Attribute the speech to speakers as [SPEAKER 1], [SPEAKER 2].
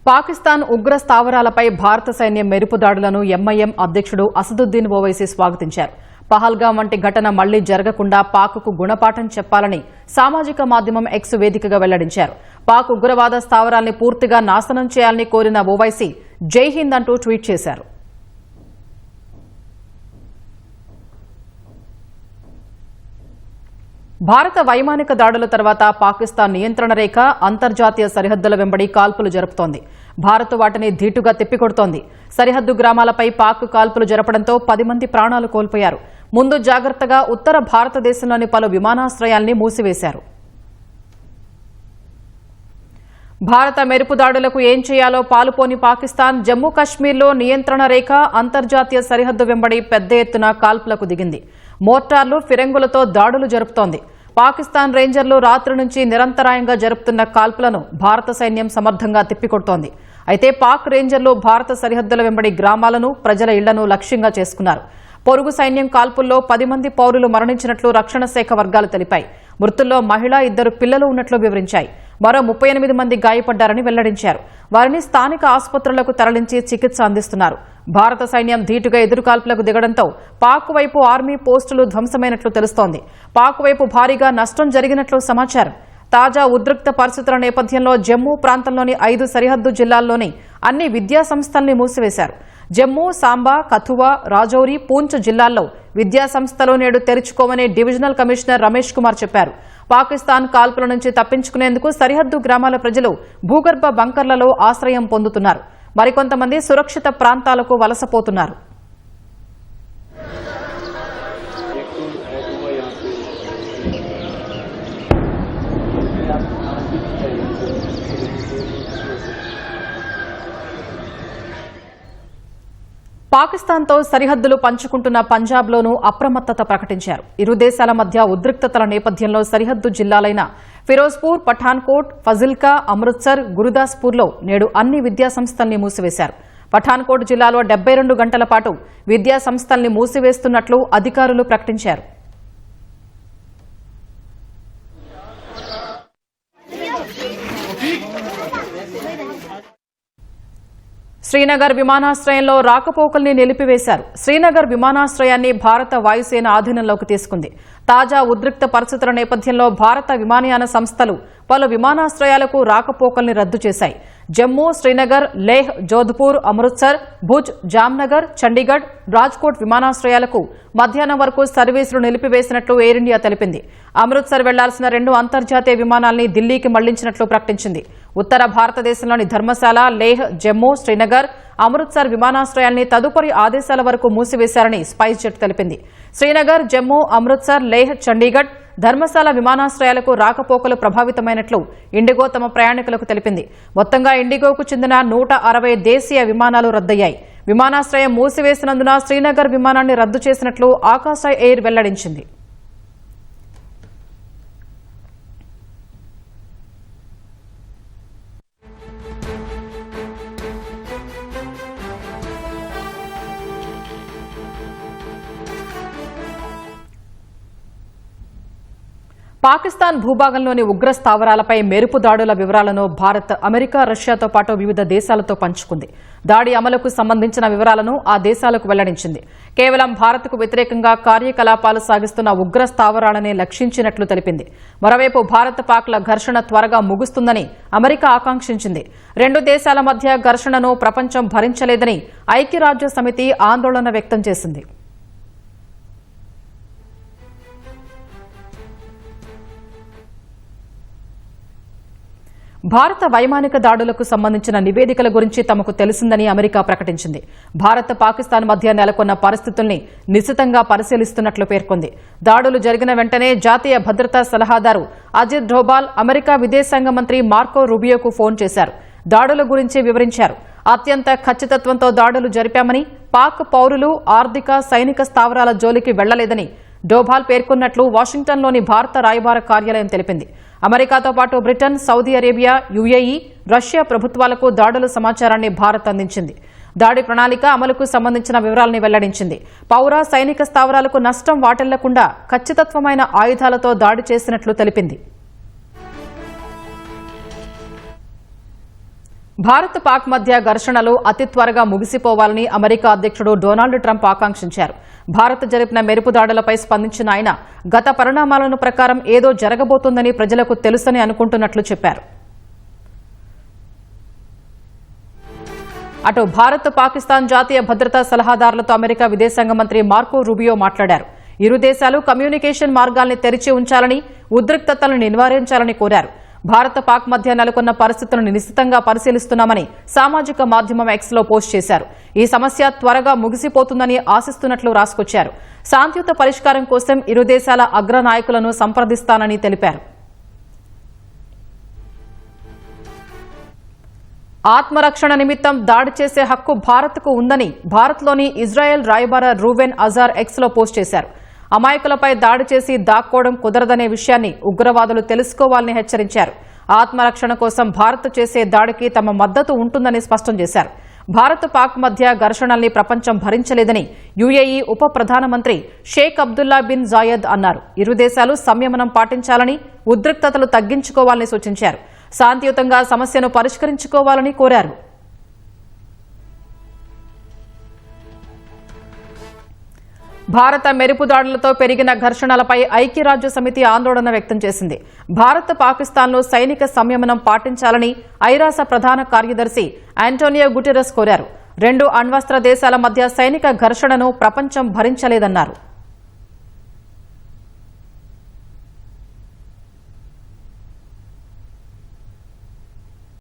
[SPEAKER 1] పాకిస్తాన్ ఉగ్ర స్థావరాలపై భారత సైన్యం మెరుపు దాడులను ఎంఐఎం అధ్యక్షుడు అసదుద్దీన్ ఓవైసీ స్వాగతించారు. పహల్గాం వంటి ఘటన మళ్లీ జరగకుండా పాక్కు గుణపాఠం చెప్పాలని సామాజిక మాధ్యమం ఎక్స్ వేదికగా వెల్లడించారు. పాక్ ఉగ్రవాద స్థావరాల్ని పూర్తిగా నాశనం చేయాలని కోరిన ఓవైసీ జై హింద్ అంటూ ట్వీట్ చేశారు. భారత వైమానిక దాడుల తర్వాత పాకిస్తాన్ నియంత్రణ రేఖ, అంతర్జాతీయ సరిహద్దుల వెంబడి కాల్పులు జరుపుతోంది. భారత్ వాటిని ధీటుగా తిప్పికొడుతోంది. సరిహద్దు గ్రామాలపై పాక్ కాల్పులు జరపడంతో 10 మంది ప్రాణాలు కోల్పోయారు. ముందు జాగ్రత్తగా ఉత్తర భారతదేశంలోని పలు విమానాశ్రయాల్ని మూసివేశారు. భారత మెరుపు దాడులకు ఏం చేయాలో పాలుపోని పాకిస్తాన్ జమ్మూ కశ్మీర్లో నియంత్రణ రేఖ, అంతర్జాతీయ సరిహద్దు వెంబడి పెద్ద ఎత్తున కాల్పులకు దిగింది. మోర్టార్లు, ఫిరంగులతో దాడులు జరుపుతోంది. పాకిస్తాన్ రేంజర్లు రాత్రి నుంచి నిరంతరాయంగా జరుపుతున్న కాల్పులను భారత సైన్యం సమర్థంగా తిప్పికొడుతోంది. అయితే పాక్ రేంజర్లు భారత సరిహద్దుల వెంబడి గ్రామాలను, ప్రజల ఇళ్లను లక్ష్యంగా చేసుకున్నారు. పొరుగు సైన్యం కాల్పుల్లో 10 మంది పౌరులు మరణించినట్లు రక్షణ శాఖ వర్గాలు తెలిపాయి. మృతుల్లో మహిళ, 2 పిల్లలు ఉన్నట్లు వివరించాయి. మరో 38 మంది గాయపడ్డారని వెల్లడించారు. వారిని స్థానిక ఆసుపత్రులకు తరలించి చికిత్స అందిస్తున్నారు. భారత సైన్యం ధీటుగా ఎదురుకాల్పులకు దిగడంతో పాక్ వైపు ఆర్మీ పోస్టులు ధ్వంసమైనట్లు తెలుస్తోంది. పాక్ వైపు భారీగా నష్టం జరిగినట్లు సమాచారం. తాజా ఉద్రిక్త పరిస్థితుల నేపథ్యంలో జమ్మూ ప్రాంతంలోని 5 సరిహద్దు జిల్లాల్లోని అన్ని విద్యాసంస్థల్ని మూసివేశారు. జమ్మూ, సాంబా, కథువా, రాజౌరి, పూంచ్ జిల్లాల్లో విద్యాసంస్థలు నేడు తెరుచుకోమని డివిజనల్ కమిషనర్ రమేష్ కుమార్ చెప్పారు. పాకిస్తాన్ కాల్పుల నుంచి తప్పించుకునేందుకు సరిహద్దు గ్రామాల ప్రజలు భూగర్భ బంకర్లలో ఆశ్రయం పొందుతున్నారు. మరికొంతమంది సురక్షిత ప్రాంతాలకు వలసపోతున్నారు. పాకిస్తాన్తో సరిహద్దులు పంచుకుంటున్న పంజాబ్లోనూ అప్రమత్తత ప్రకటించారు. ఇరు దేశాల మధ్య ఉద్రిక్తతల నేపథ్యంలో సరిహద్దు జిల్లాలైన ఫిరోజ్పూర్, పఠాన్కోట్, ఫజిల్కా, అమృత్సర్, గురుదాస్పూర్లో నేడు అన్ని విద్యాసంస్థల్ని మూసివేశారు. పఠాన్కోట్ జిల్లాలో 72 గంటల పాటు విద్యాసంస్థల్ని మూసివేస్తున్నట్లు అధికారులు ప్రకటించారు. శ్రీనగర్ విమానాశ్రయంలో రాకపోకల్ని నిలిపివేశారు. శ్రీనగర్ విమానాశ్రయాన్ని భారత వాయుసేన ఆధీనంలోకి తీసుకుంది. తాజా ఉద్రిక్త పరిస్థితుల నేపథ్యంలో భారత విమానయాన సంస్థలు పలు విమానాశ్రయాలకు రాకపోకల్ని రద్దు చేశాయి. జమ్మూ, శ్రీనగర్, లేహ్, జోధ్పూర్, అమృత్సర్, భుజ్, జామ్నగర్, చండీగఢ్, రాజ్కోట్ విమానాశ్రయాలకు మధ్యాహ్నం వరకు సర్వీసులు నిలిపివేసినట్లు ఎయిర్ ఇండియా తెలిపింది. అమృత్సర్ వెళ్లాల్సిన 2 అంతర్జాతీయ విమానాల్ని ఢిల్లీకి మళ్లించినట్లు ప్రకటించింది. ఉత్తర భారతదేశంలోని ధర్మశాల, లేహ్, జమ్మూ, శ్రీనగర్, అమృత్సర్ విమానాశ్రయాల్ని తదుపరి ఆదేశాల వరకు మూసివేశారని స్పైస్ జెట్ తెలిపింది. శ్రీనగర్, జమ్మూ, అమృత్సర్, లేహ్, చండీగఢ్, ధర్మశాల విమానాశ్రయాలకు రాకపోకలు ప్రభావితమైనట్లు ఇండిగో తమ ప్రయాణికులకు తెలిపింది. మొత్తంగా ఇండిగోకు చెందిన 160 దేశీయ విమానాలు రద్దయ్యాయి. విమానాశ్రయం మూసివేసినందున శ్రీనగర్ విమానాన్ని రద్దు చేసినట్లు ఆకాశ ఎయిర్ వెల్లడించింది. పాకిస్తాన్ భూభాగంలోని ఉగ్ర స్థావరాలపై మెరుపు దాడుల వివరాలను భారత్, అమెరికా, రష్యాతో పాటు వివిధ దేశాలతో పంచుకుంది. దాడి అమలుకు సంబంధించిన వివరాలను ఆ దేశాలకు వెల్లడించింది. కేవలం భారత్కు వ్యతిరేకంగా కార్యకలాపాలు సాగిస్తున్న ఉగ్ర స్థావరాలనే లక్షించినట్లు తెలిపింది. మరోవైపు భారత్, పాక్ల ఘర్షణ త్వరగా ముగుస్తుందని అమెరికా ఆకాంక్షించింది. 2 దేశాల మధ్య ఘర్షణను ప్రపంచం భరించలేదని ఐక్యరాజ్యసమితి ఆందోళన వ్యక్తం చేసింది. భారత వైమానిక దాడులకు సంబంధించిన నివేదికల గురించి తమకు తెలిసిందని అమెరికా ప్రకటించింది. భారత్, పాకిస్తాన్ మధ్య నెలకొన్న పరిస్థితుల్ని నిశితంగా పరిశీలిస్తున్నట్లు పేర్కొంది. దాడులు జరిగిన వెంటనే జాతీయ భద్రతా సలహాదారు అజిత్ డోభాల్ అమెరికా విదేశాంగ మంత్రి మార్కో రూబియోకు ఫోన్ చేశారు. దాడుల గురించి వివరించారు. అత్యంత ఖచ్చితత్వంతో దాడులు జరిపామని, పాక్ పౌరులు, ఆర్థిక, సైనిక స్థావరాల జోలికి వెళ్లలేదని డోభాల్ పేర్కొన్నట్లు వాషింగ్టన్లోని భారత రాయబార కార్యాలయం తెలిపింది. అమెరికాతో పాటు Britain, Saudi Arabia, UAE, Russia ప్రభుత్వాలకు దాడుల సమాచారాన్ని భారత్ అందించింది. దాడి ప్రణాళిక, అమలుకు సంబంధించిన వివరాల్ని వెల్లడించింది. పౌర, సైనిక స్థావరాలకు నష్టం వాటిల్లకుండా ఖచ్చితత్వమైన ఆయుధాలతో దాడి చేసినట్లు తెలిపింది. భారత్ పాక్ మధ్య ఘర్షణలు అతి త్వరగా ముగిసిపోవాలని అమెరికా అధ్యక్షుడు డొనాల్డ్ ట్రంప్ ఆకాంక్షించారు. భారత్ జరిపిన మెరుపు దాడులపై స్పందించిన ఆయన గత పరిణామాలను ప్రకారం ఏదో జరగబోతోందని ప్రజలకు తెలుసని అనుకుంటున్నట్లు చెప్పారు. అటు భారత్ పాకిస్తాన్ జాతీయ భద్రతా సలహాదారులతో అమెరికా విదేశాంగ మంత్రి మార్కో రూబియో మాట్లాడారు. ఇరు దేశాలు కమ్యూనికేషన్ మార్గాల్ని తెరిచి ఉంచాలని, ఉద్రిక్తతలను నివారించాలని కోరారు. భారత్ పాక్ మధ్య నెలకొన్న పరిస్థితులను నిశితంగా పరిశీలిస్తున్నామని సామాజిక మాధ్యమం ఎక్స్ లో పోస్ట్ చేశారు. ఈ సమస్య త్వరగా ముగిసిపోతుందని ఆశిస్తున్నట్లు రాసుకొచ్చారు. శాంతియుత పరిష్కారం కోసం ఇరు దేశాల అగ్ర నాయకులను సంప్రదిస్తానని తెలిపారు. ఆత్మరక్షణ నిమిత్తం దాడి చేసే హక్కు భారత్కు ఉందని భారత్లోని ఇజ్రాయెల్ రాయబార రూవెన్ అజార్ ఎక్స్ లో పోస్ట్ చేశారు. అమాయకులపై దాడి చేసి దాక్కోవడం కుదరదనే విషయాన్ని ఉగ్రవాదులు తెలుసుకోవాలని హెచ్చరించారు. ఆత్మరక్షణ కోసం భారత్ చేసే దాడికి తమ మద్దతు ఉంటుందని స్పష్టం చేశారు. భారత్ పాక్ మధ్య ఘర్షణల్ని ప్రపంచం భరించలేదని యుఏఈ ఉప ప్రధానమంత్రి షేక్ అబ్దుల్లా బిన్ జాయద్ అన్నారు. ఇరు దేశాలు సంయమనం పాటించాలని, ఉద్రిక్తతలు తగ్గించుకోవాలని సూచించారు. శాంతియుతంగా సమస్యను పరిష్కరించుకోవాలని కోరారు. భారత మెరుపు దాడులతో పెరిగిన ఘర్షణలపై ఐక్యరాజ్య సమితి ఆందోళన వ్యక్తం చేసింది. భారత్ పాకిస్తాన్లో సైనిక సంయమనం పాటించాలని ఐరాస ప్రధాన కార్యదర్శి ఆంటోనియో గుటెరస్ కోరారు. రెండు అణ్వస్త్ర దేశాల మధ్య సైనిక ఘర్షణను ప్రపంచం భరించలేదన్నారు.